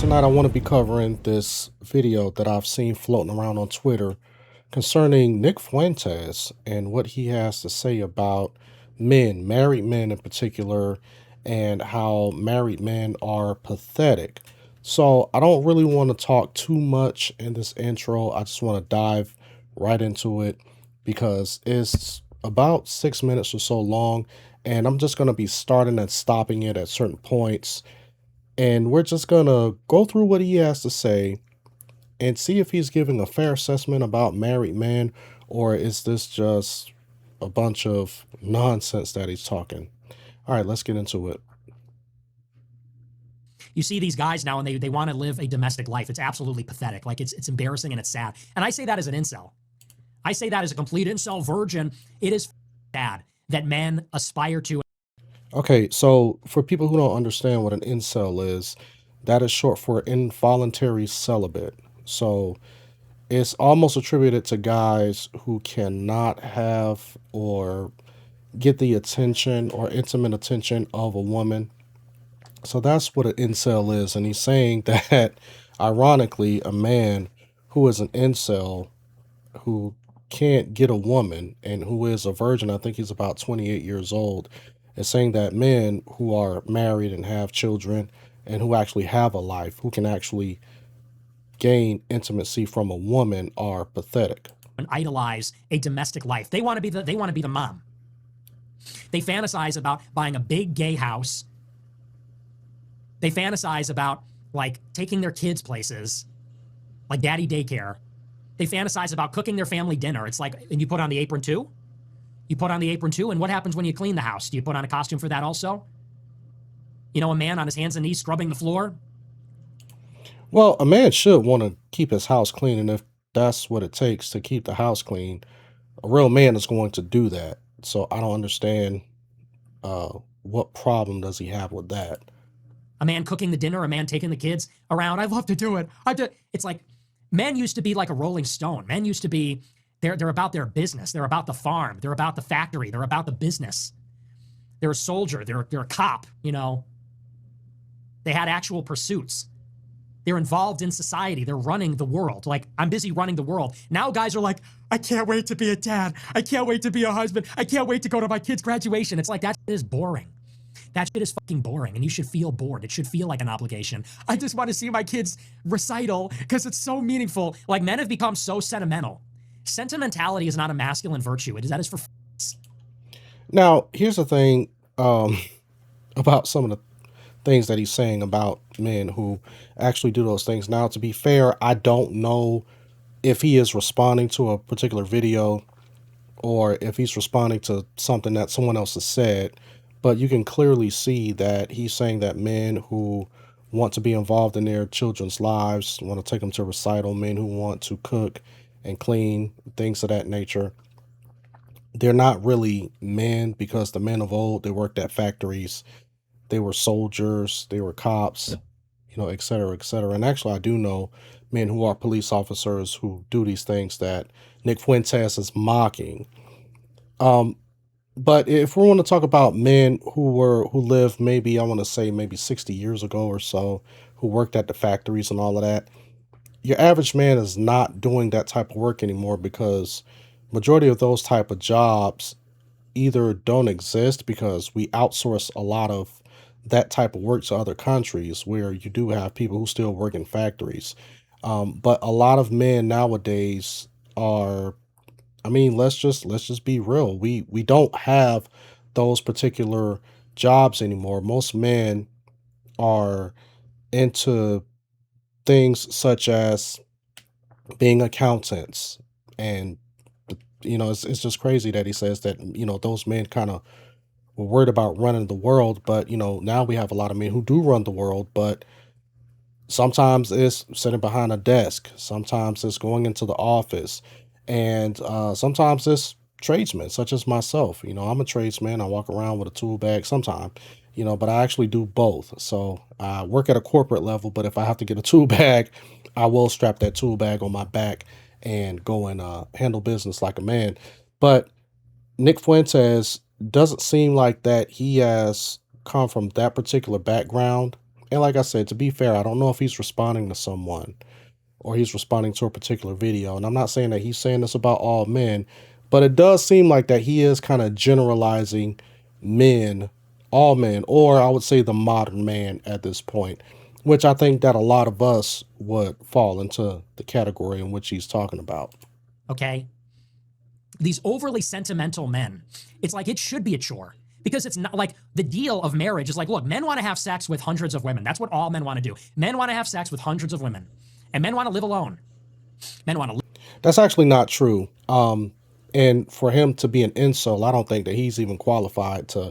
tonight I want to be covering this video that I've seen floating around on Twitter concerning Nick Fuentes and what he has to say about men, married men in particular, and how married men are pathetic. So I don't really want to talk too much in this intro. I just want to dive right into it because it's about 6 minutes or so long, and I'm just going to be starting and stopping it at certain points, and we're just gonna go through what he has to say and see if he's giving a fair assessment about married men, or is this just a bunch of nonsense that he's talking. All right, let's get into it. You see these guys now and they want to live a domestic life. It's absolutely pathetic. Like it's embarrassing and it's sad. And I say that as an incel. I say that as a complete incel virgin. It is sad that men aspire to. Okay, so for people who don't understand what an incel is, that is short for involuntary celibate. So it's almost attributed to guys who cannot have or get the attention or intimate attention of a woman. So that's what an incel is. And he's saying that, ironically, a man who is an incel, who can't get a woman and who is a virgin, I think he's about 28 years old, is saying that men who are married and have children and who actually have a life, who can actually gain intimacy from a woman, are pathetic. And idolize a domestic life. They want to be the mom. They fantasize about buying a big gay house. They fantasize about like taking their kids places, like daddy daycare. They fantasize about cooking their family dinner. It's like, and you put on the apron too? You put on the apron too? And what happens when you clean the house? Do you put on a costume for that also? You know, a man on his hands and knees scrubbing the floor? Well, a man should want to keep his house clean, and if that's what it takes to keep the house clean, a real man is going to do that. So I don't understand what problem does he have with that. A man cooking the dinner, a man taking the kids around. I love to do it. It's like men used to be like a Rolling Stone. Men used to be, they're about their business. They're about the farm. They're about the factory. They're about the business. They're a soldier. They're a cop, you know. They had actual pursuits. They're involved in society. They're running the world. Like, I'm busy running the world. Now guys are like, I can't wait to be a dad. I can't wait to be a husband. I can't wait to go to my kid's graduation. It's like, that shit is boring. That shit is fucking boring, and you should feel bored. It should feel like an obligation. I just want to see my kids' recital because it's so meaningful. Like, men have become so sentimental. Sentimentality is not a masculine virtue. That is for Now, here's the thing about some of the things that he's saying about men who actually do those things. Now, to be fair, I don't know if he is responding to a particular video or if he's responding to something that someone else has said, but you can clearly see that he's saying that men who want to be involved in their children's lives, want to take them to recital, men who want to cook and clean, things of that nature, they're not really men, because the men of old, they worked at factories, they were soldiers, they were cops, et cetera, et cetera. And actually, I do know men who are police officers who do these things that Nick Fuentes is mocking. Um, but if we want to talk about men who lived, maybe I want to say maybe 60 years ago or so, who worked at the factories and all of that, your average man is not doing that type of work anymore, because majority of those type of jobs either don't exist because we outsource a lot of that type of work to other countries, where you do have people who still work in factories. But a lot of men nowadays are, I mean, let's just be real. We don't have those particular jobs anymore. Most men are into things such as being accountants, and it's just crazy that he says that those men kind of were worried about running the world, but now we have a lot of men who do run the world, but sometimes it's sitting behind a desk, sometimes it's going into the office, and sometimes it's tradesmen such as myself. I'm a tradesman. I walk around with a tool bag sometimes, but I actually do both. So I work at a corporate level, but if I have to get a tool bag, I will strap that tool bag on my back and go and handle business like a man. But Nick Fuentes doesn't seem like that he has come from that particular background. And like I said, to be fair, I don't know if he's responding to someone or he's responding to a particular video. And I'm not saying that he's saying this about all men, but it does seem like that he is kind of generalizing men, all men, or I would say the modern man at this point, which I think that a lot of us would fall into the category in which he's talking about. Okay? These overly sentimental men, it's like it should be a chore. Because it's not like the deal of marriage is like, look, men want to have sex with hundreds of women. That's what all men want to do. Men want to have sex with hundreds of women. And men want to live alone. Men want to live. That's actually not true. And for him to be an incel, I don't think that he's even qualified to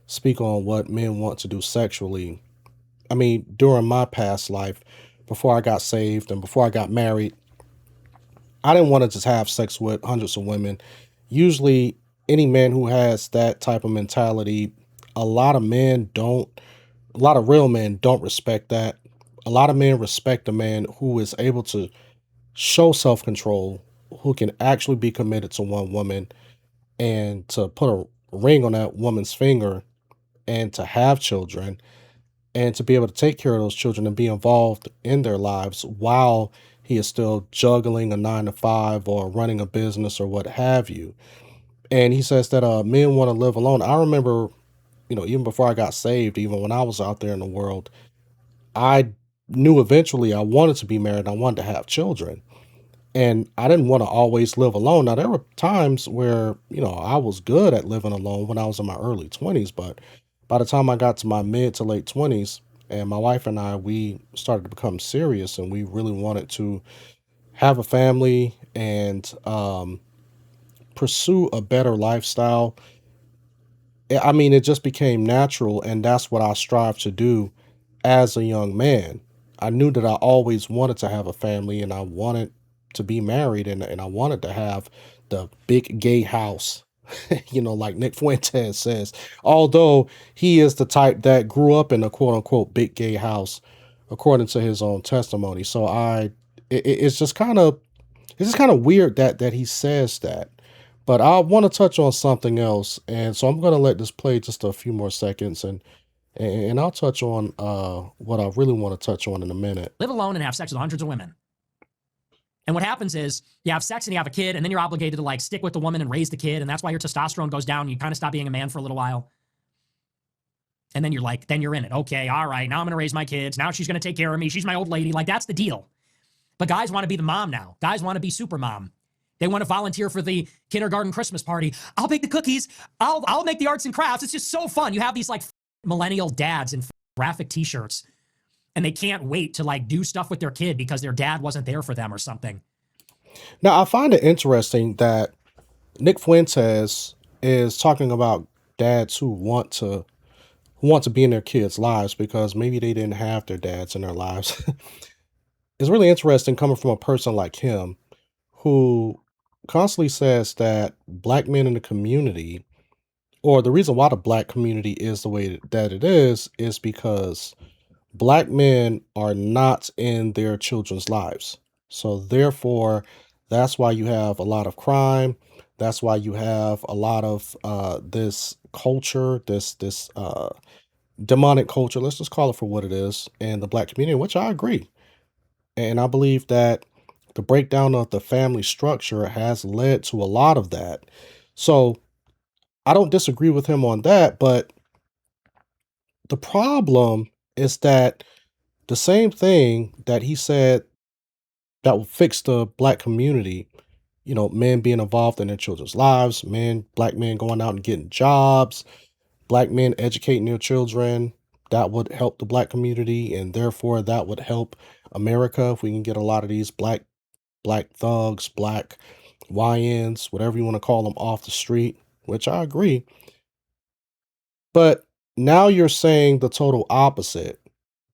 speak on what men want to do sexually. I mean, during my past life, before I got saved and before I got married, I didn't want to just have sex with hundreds of women. Usually, any man who has that type of mentality, a lot of men don't, a lot of real men don't respect that. A lot of men respect a man who is able to show self control, who can actually be committed to one woman and to put a ring on that woman's finger and to have children and to be able to take care of those children and be involved in their lives while he is still juggling a 9 to 5 or running a business or what have you. And he says that men want to live alone. I remember, even before I got saved, even when I was out there in the world, I knew eventually I wanted to be married. I wanted to have children. And I didn't want to always live alone. Now, there were times where, I was good at living alone when I was in my early 20s, but by the time I got to my mid to late 20s, and my wife and I, we started to become serious and we really wanted to have a family and pursue a better lifestyle. I mean, it just became natural, and that's what I strive to do as a young man. I knew that I always wanted to have a family and I wanted to be married and I wanted to have the big gay house, like Nick Fuentes says. Although he is the type that grew up in a quote unquote big gay house, according to his own testimony. So it's just kind of weird that he says that. But I want to touch on something else, and so I'm going to let this play just a few more seconds, and I'll touch on what I really want to touch on in a minute. Live alone and have sex with hundreds of women. And what happens is you have sex and you have a kid, and then you're obligated to like stick with the woman and raise the kid, and that's why your testosterone goes down. And you kind of stop being a man for a little while. And then you're in it. Okay, all right, now I'm gonna raise my kids. Now she's gonna take care of me. She's my old lady. Like, that's the deal. But guys want to be the mom now. Guys want to be super mom. They want to volunteer for the kindergarten Christmas party. I'll bake the cookies. I'll make the arts and crafts. It's just so fun. You have these like millennial dads in graphic t-shirts, and they can't wait to like do stuff with their kid because their dad wasn't there for them or something. Now, I find it interesting that Nick Fuentes is talking about dads who want to be in their kids' lives because maybe they didn't have their dads in their lives. It's really interesting coming from a person like him who constantly says that black men in the community, or the reason why the black community is the way that it is because black men are not in their children's lives. So therefore, that's why you have a lot of crime. That's why you have a lot of this culture, this demonic culture. Let's just call it for what it is in the black community, which I agree. And I believe that the breakdown of the family structure has led to a lot of that. So I don't disagree with him on that, but the problem is that the same thing that he said that will fix the black community, men being involved in their children's lives, black men going out and getting jobs, black men educating their children, that would help the black community and therefore that would help America if we can get a lot of these black thugs, black YNs, whatever you want to call them, off the street, which I agree. But now you're saying the total opposite,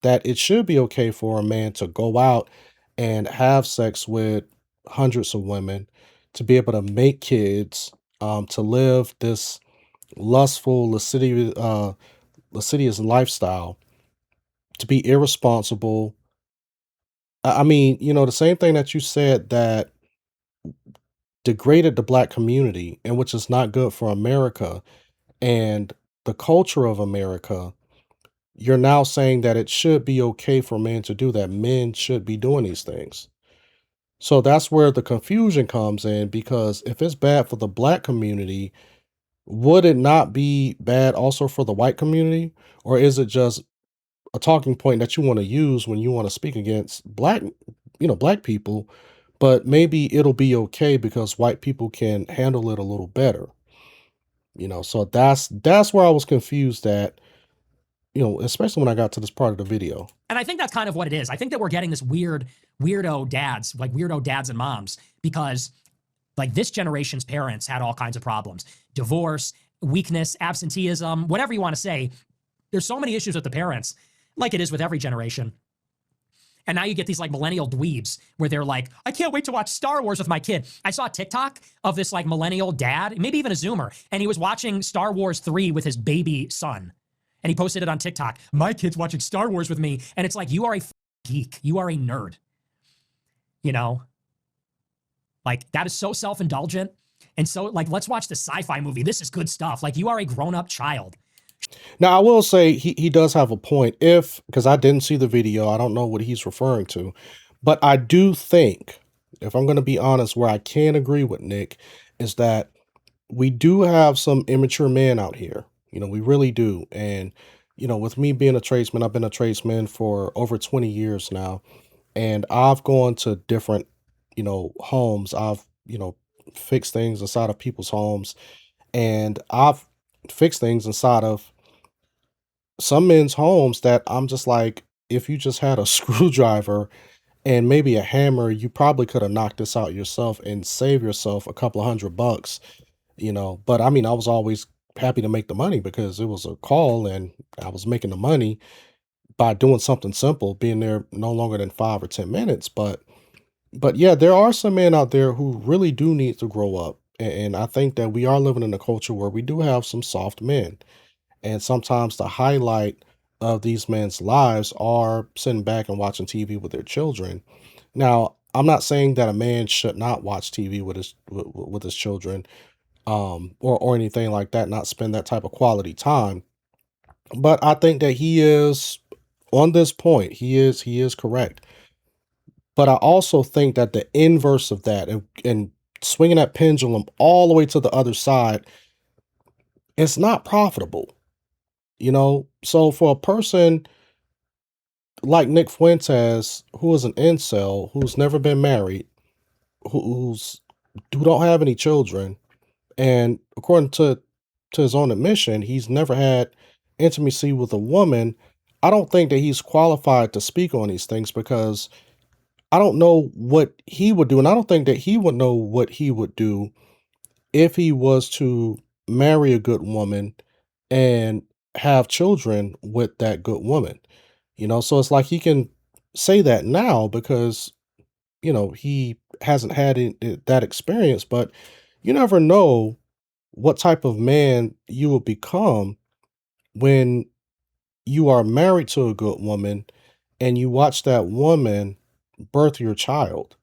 that it should be okay for a man to go out and have sex with hundreds of women, to be able to make kids, to live this lustful, lascivious lifestyle, to be irresponsible. I mean, the same thing that you said that degraded the black community and which is not good for America and the culture of America. you're now saying that it should be okay for men to do that. Men should be doing these things. So that's where the confusion comes in, because if it's bad for the black community, would it not be bad also for the white community? Or is it just a talking point that you want to use when you want to speak against black people, but maybe it'll be okay because white people can handle it a little better, so that's where I was confused at, especially when I got to this part of the video. And I think that's kind of what it is. I think that we're getting this weirdo dads, like weirdo dads and moms, because like this generation's parents had all kinds of problems: divorce, weakness, absenteeism, whatever you want to say. There's so many issues with the parents, like it is with every generation. And now you get these like millennial dweebs where they're like, I can't wait to watch Star Wars with my kid. I saw a TikTok of this like millennial dad, maybe even a Zoomer, and he was watching Star Wars 3 with his baby son. And he posted it on TikTok. My kid's watching Star Wars with me. And it's like, you are a geek. You are a nerd. You know? Like, that is so self indulgent. And so, like, let's watch the sci fi movie. This is good stuff. Like, you are a grown up child. Now, I will say he does have a point, if because I didn't see the video, I don't know what he's referring to, but I do think, if I'm going to be honest, where I can agree with Nick is that we do have some immature men out here. We really do. And with me being a tradesman, I've been a tradesman for over 20 years now, and I've gone to different homes. I've fixed things inside of people's homes, and I've fixed things inside of some men's homes that I'm just like, if you just had a screwdriver and maybe a hammer, you probably could have knocked this out yourself and save yourself a couple of $100. But I mean, I was always happy to make the money because it was a call and I was making the money by doing something simple, being there no longer than 5 or 10 minutes. But yeah, there are some men out there who really do need to grow up. And I think that we are living in a culture where we do have some soft men. And sometimes the highlight of these men's lives are sitting back and watching TV with their children. Now, I'm not saying that a man should not watch TV with his children, or anything like that, not spend that type of quality time. But I think that he is on this point. He is correct. But I also think that the inverse of that, and swinging that pendulum all the way to the other side, it's not profitable. So for a person like Nick Fuentes, who is an incel, who's never been married, who's who don't have any children, and according to his own admission, he's never had intimacy with a woman. I don't think that he's qualified to speak on these things, because I don't know what he would do, and I don't think that he would know what he would do if he was to marry a good woman and have children with that good woman. So it's like he can say that now because he hasn't had that experience, but you never know what type of man you will become when you are married to a good woman and you watch that woman birth your child.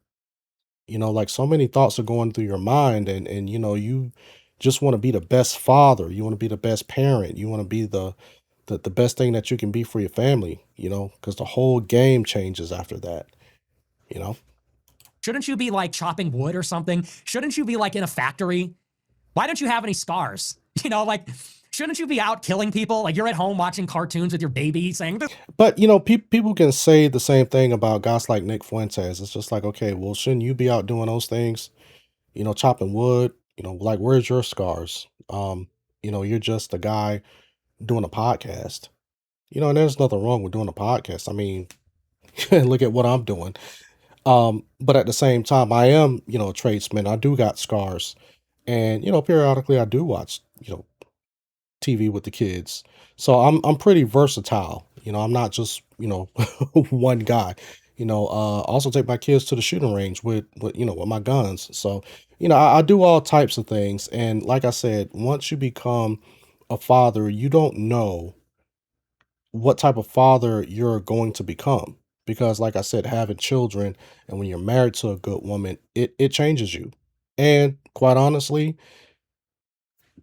Like, so many thoughts are going through your mind, and you just want to be the best father, you want to be the best parent, you want to be the best thing that you can be for your family, because the whole game changes after that, you know Shouldn't you be like chopping wood or something? Shouldn't you be like in a factory? Why don't you have any scars? Like, shouldn't you be out killing people? Like, you're at home watching cartoons with your baby saying, but people can say the same thing about guys like Nick Fuentes. It's just like, okay, well, shouldn't you be out doing those things, chopping wood, like, where's your scars? You're just a guy doing a podcast, and there's nothing wrong with doing a podcast. I mean, look at what I'm doing. But at the same time, I am, a tradesman. I do got scars. And, periodically I do watch, TV with the kids. So I'm pretty versatile. I'm not just, one guy. Also take my kids to the shooting range with my guns. So, I do all types of things. And like I said, once you become a father, you don't know what type of father you're going to become. Because like I said, having children and when you're married to a good woman, it changes you. And quite honestly,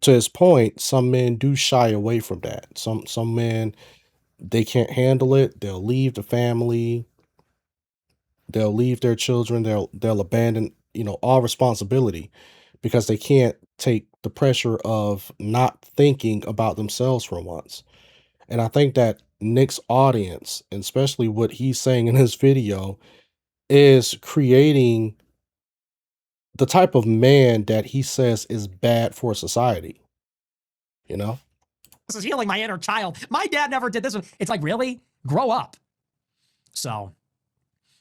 to his point, some men do shy away from that. Some men they can't handle it, they'll leave the family, they'll leave their children, they'll abandon, all responsibility because they can't take the pressure of not thinking about themselves for once. And I think that Nick's audience, and especially what he's saying in his video, is creating the type of man that he says is bad for society, you know? This is healing my inner child. My dad never did this. It's like, really? Grow up. So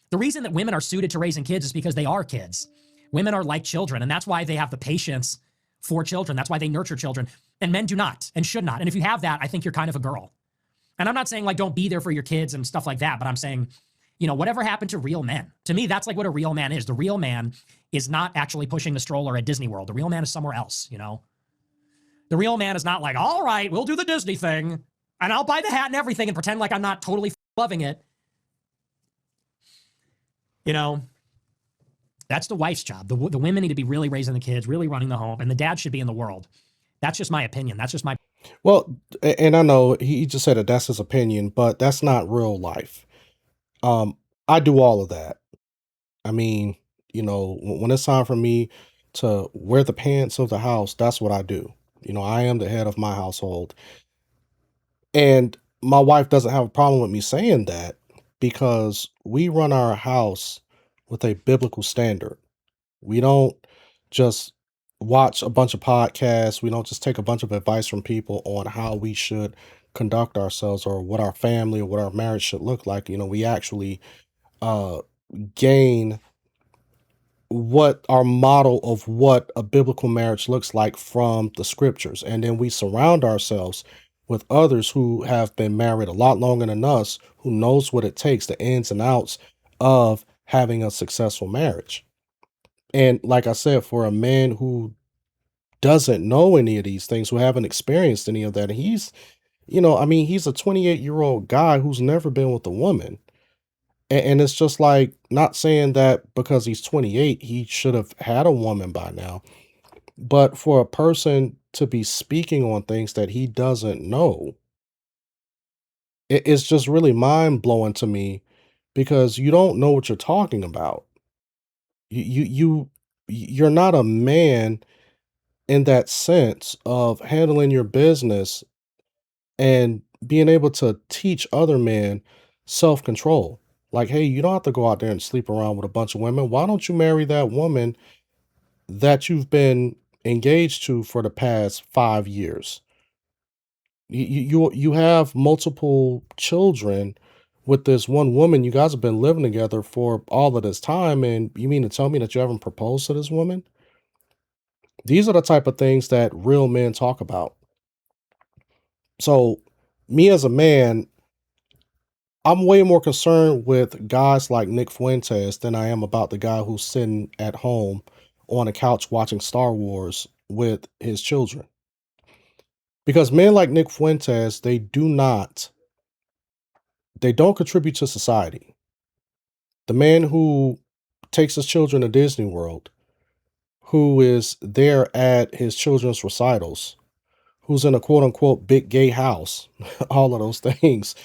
the reason that women are suited to raising kids is because they are kids. Women are like children, and that's why they have the patience for children. That's why they nurture children. And men do not and should not. And if you have that, I think you're kind of a girl. And I'm not saying like don't be there for your kids and stuff like that, but I'm saying, whatever happened to real men? To me, that's like what a real man is. The real man is not actually pushing the stroller at Disney World. The real man is somewhere else. The real man is not like, all right, we'll do the Disney thing and I'll buy the hat and everything and pretend like I'm not totally loving it. That's the wife's job. The women need to be really raising the kids, really running the home, and the dad should be in the world. That's just my opinion. That's just my. Well, and I know he just said that that's his opinion, but that's not real life. Um, I do all of that. I mean, when it's time for me to wear the pants of the house, that's what I do. I am the head of my household. And my wife doesn't have a problem with me saying that because we run our house with a biblical standard. We don't just watch a bunch of podcasts. We don't just take a bunch of advice from people on how we should conduct ourselves or what our family or what our marriage should look like. We actually uh, gain what our model of what a biblical marriage looks like from the scriptures. And then we surround ourselves with others who have been married a lot longer than us, who knows what it takes, the ins and outs of having a successful marriage. And like I said, for a man who doesn't know any of these things, who haven't experienced any of that, he's a 28-year-old guy who's never been with a woman. And it's just like not saying that because he's 28, he should have had a woman by now. But for a person to be speaking on things that he doesn't know, it's just really mind blowing to me because you don't know what you're talking about. You're not a man in that sense of handling your business and being able to teach other men self-control. Like, hey, you don't have to go out there and sleep around with a bunch of women. Why don't you marry that woman that you've been engaged to for the past 5 years? You have multiple children with this one woman. You guys have been living together for all of this time, and you mean to tell me that you haven't proposed to this woman? These are the type of things that real men talk about. So, me as a man, I'm way more concerned with guys like Nick Fuentes than I am about the guy who's sitting at home on a couch watching Star Wars with his children. Because men like Nick Fuentes, they don't contribute to society. The man who takes his children to Disney World, who is there at his children's recitals, who's in a quote unquote big gay house, all of those things.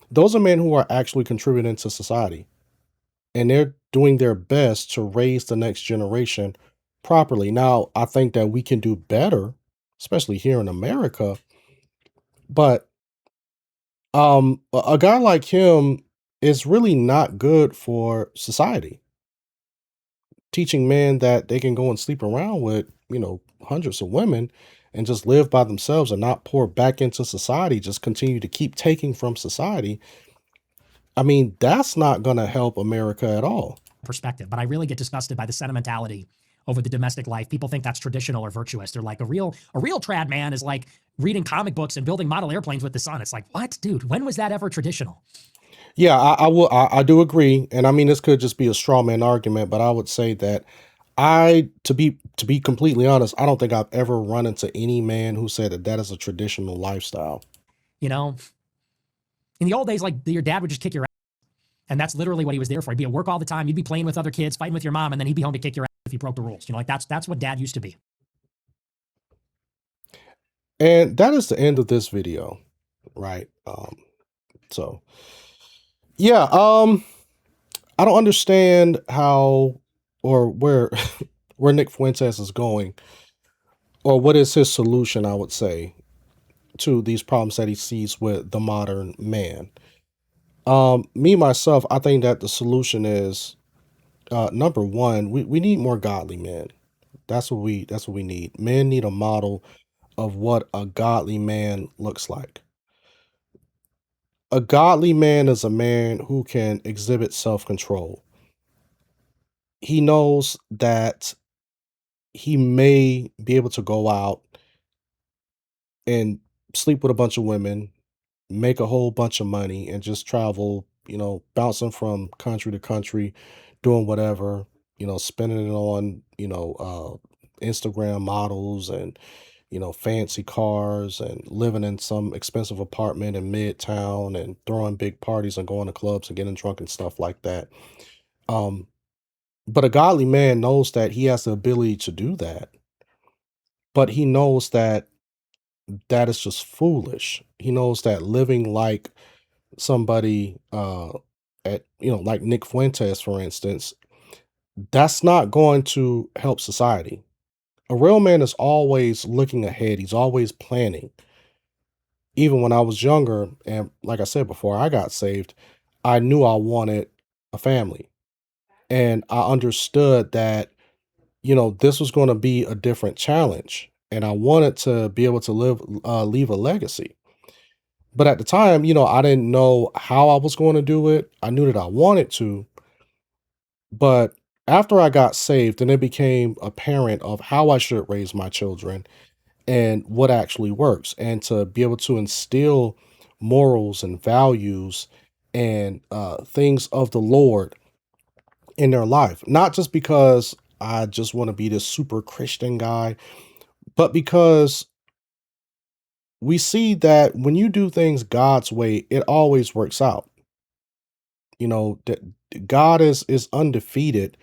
Those are men who are actually contributing to society. And they're doing their best to raise the next generation properly. Now, I think that we can do better, especially here in America. But a guy like him is really not good for society. Teaching men that they can go and sleep around with, hundreds of women and just live by themselves and not pour back into society, just continue to keep taking from society. I mean, that's not going to help America at all. Perspective, but I really get disgusted by the sentimentality over the domestic life. People think that's traditional or virtuous. They're like, a real trad man is like reading comic books and building model airplanes with the sun. It's like, what, dude? When was that ever traditional? Yeah, I do agree, and I mean this could just be a straw man argument, but I would say that to be completely honest, I don't think I've ever run into any man who said that that is a traditional lifestyle. You know, in the old days, like your dad would just kick your ass, and that's literally what he was there for. He'd be at work all the time. You'd be playing with other kids, fighting with your mom, and then he'd be home to kick your ass if you broke the rules. Like that's what dad used to be. And that is the end of this video, right? So yeah, I don't understand how or where where Nick Fuentes is going, or what is his solution, I would say, to these problems that he sees with the modern man. Me myself, I think that the solution is number one, we need more godly men. That's what we need. Men need a model of what a godly man looks like. A godly man is a man who can exhibit self-control. He knows that he may be able to go out and sleep with a bunch of women, make a whole bunch of money, and just travel, bouncing from country to country, doing whatever, spending it on, Instagram models and, fancy cars and living in some expensive apartment in midtown and throwing big parties and going to clubs and getting drunk and stuff like that. Um, but a godly man knows that he has the ability to do that, but he knows that that is just foolish. He knows that living like somebody like Nick Fuentes, for instance, that's not going to help society. A real man is always looking ahead. He's always planning. Even when I was younger, and like I said before, I got saved, I knew I wanted a family. And I understood that, this was going to be a different challenge. And I wanted to be able to leave a legacy. But at the time, I didn't know how I was going to do it. I knew that I wanted to, but after I got saved, then it became apparent of how I should raise my children and what actually works, and to be able to instill morals and values and things of the Lord in their life. Not just because I just want to be this super Christian guy, but because we see that when you do things God's way, it always works out. That God is undefeated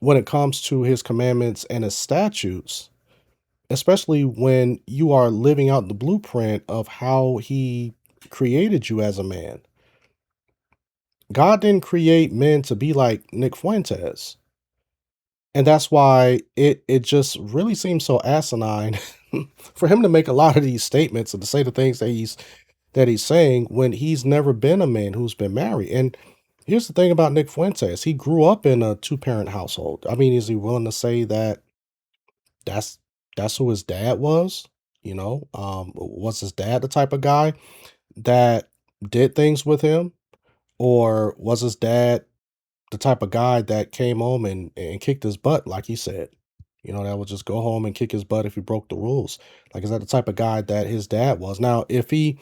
when it comes to his commandments and his statutes, especially when you are living out the blueprint of how he created you as a man. God didn't create men to be like Nick Fuentes. And that's why it just really seems so asinine for him to make a lot of these statements and to say the things that he's saying when he's never been a man who's been married. And here's the thing about Nick Fuentes. He grew up in a two-parent household. I mean, is he willing to say that that's that's who his dad was? Was his dad the type of guy that did things with him? Or was his dad the type of guy that came home and kicked his butt, like he said? That would just go home and kick his butt if he broke the rules. Like, is that the type of guy that his dad was? Now, if he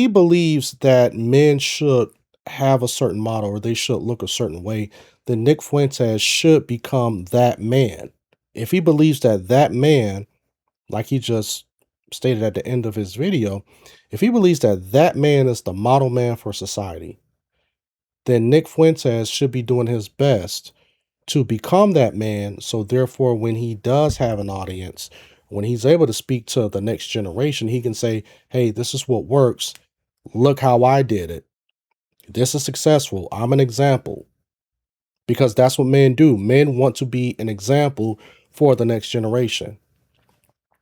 believes that men should have a certain model or they should look a certain way, then Nick Fuentes should become that man. If he believes that that man, like he just stated at the end of his video, if he believes that that man is the model man for society, then Nick Fuentes should be doing his best to become that man. So therefore, when he does have an audience, when he's able to speak to the next generation, he can say, hey, this is what works. Look how I did it. This is successful. I'm an example. Because that's what men do. Men want to be an example for the next generation.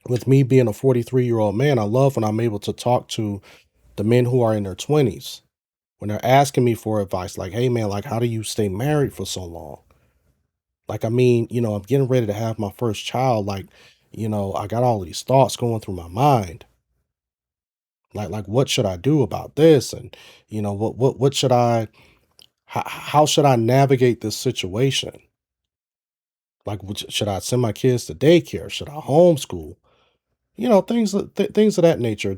With me being a 43-year-old man, I love when I'm able to talk to the men who are in their 20s when they're asking me for advice, like, hey man, like, how do you stay married for so long? Like, I mean, I'm getting ready to have my first child. Like, I got all these thoughts going through my mind. Like what should I do about this? And, what should how should I navigate this situation? Like, should I send my kids to daycare? Should I homeschool? Things of that nature.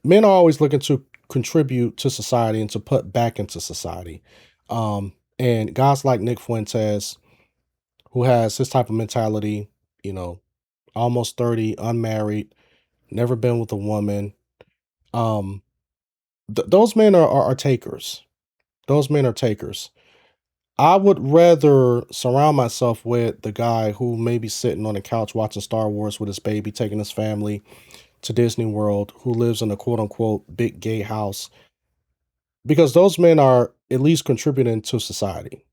Men are always looking to contribute to society and to put back into society. And guys like Nick Fuentes, who has this type of mentality, you know, almost 30, unmarried, never been with a woman. Um, those men are takers. Those men are takers. I would rather surround myself with the guy who may be sitting on the couch watching Star Wars with his baby, taking his family to Disney World, who lives in a quote unquote big gay house, because those men are at least contributing to society.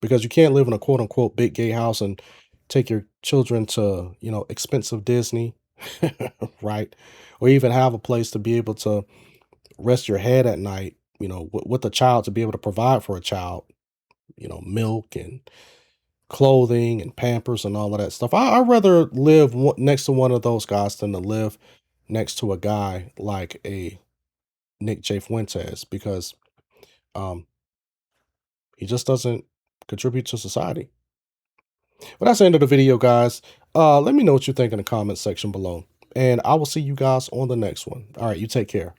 Because you can't live in a quote unquote big gay house and take your children to, expensive Disney, right? Or even have a place to be able to rest your head at night, with a child, to be able to provide for a child, milk and clothing and Pampers and all of that stuff. I'd rather live next to one of those guys than to live next to a guy like a Nick J. Fuentes, because um, he just doesn't contribute to society. But that's the end of the video, guys. Let me know what you think in the comments section below. And I will see you guys on the next one. All right, you take care.